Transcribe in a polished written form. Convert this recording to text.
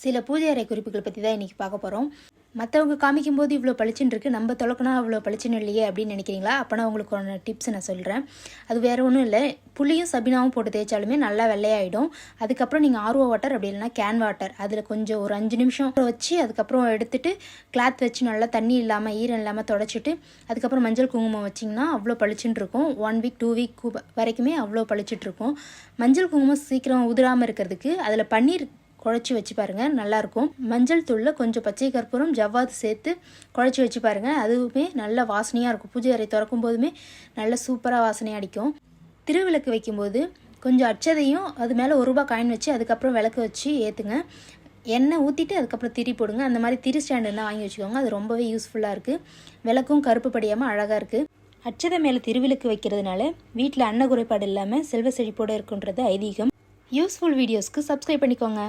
சில பூஜை அறை குறிப்புகள் பற்றி தான் இன்றைக்கி பார்க்க போகிறோம். மற்றவங்க காமிக்கும்போது இவ்வளோ பளிச்சுன்னு இருக்குது, நம்ம தொலைக்கனா அவ்வளோ பளிச்சுன்னு இல்லையே அப்படின்னு நினைக்கிறீங்களா? அப்போனா உங்களுக்கு ஒரு டிப்ஸ் நான் சொல்கிறேன். அது வேறு ஒன்றும் இல்லை, புளியும் சபினாவும் போட்டு தேய்ச்சாலுமே நல்லா வெள்ளையாயிடும். அதுக்கப்புறம் நீங்கள் ஆர்ஓ வாட்டர் அப்படி இல்லைனா கேன் வாட்டர் அதில் கொஞ்சம் ஒரு 5 நிமிஷம் வச்சு அதுக்கப்புறம் எடுத்துகிட்டு கிளாத் வச்சு நல்லா தண்ணி இல்லாமல் ஈரம் இல்லாமல் தொடச்சிட்டு அதுக்கப்புறம் மஞ்சள் குங்குமம் வச்சிங்கன்னா அவ்வளோ பளிச்சுன்னு இருக்கும். 1 வீக் 2 வீக் வரைக்குமே அவ்வளோ பளிச்சுட்டு இருக்கும். மஞ்சள் குங்குமம் சீக்கிரம் உதிராமல் இருக்கிறதுக்கு அதில் பன்னீர் குழச்சி வச்சு பாருங்கள், நல்லாயிருக்கும். மஞ்சள் தூளில் கொஞ்சம் பச்சை கற்பூரம் ஜவ்வாது சேர்த்து குழச்சி வச்சு பாருங்கள், அதுவுமே நல்ல வாசனையாக இருக்கும். பூஜை அறை திறக்கும் போதுமே நல்ல சூப்பராக வாசனையாக அடிக்கும். திருவிளக்கு வைக்கும்போது கொஞ்சம் அச்சதையும் அது மேலே ₹1 காயின் வச்சு அதுக்கப்புறம் விளக்கு வச்சு ஏற்றுங்க. எண்ணெய் ஊற்றிட்டு அதுக்கப்புறம் திரி போடுங்க. அந்த மாதிரி திரி ஸ்டாண்டு இருந்தால் வாங்கி வச்சுக்கோங்க, அது ரொம்பவே யூஸ்ஃபுல்லாக இருக்குது. விளக்கும் கருப்பு படியாமல் அழகாக இருக்குது. அச்சதை மேலே திருவிளக்கு வைக்கிறதுனால வீட்டில் அன்ன குறைபாடு இல்லாமல் செல்வ செழிப்போடு இருக்குன்றது ஐதீகம். யூஸ்ஃபுல் வீடியோஸ்க்கு சப்ஸ்கிரைப் பண்ணிக்கோங்க.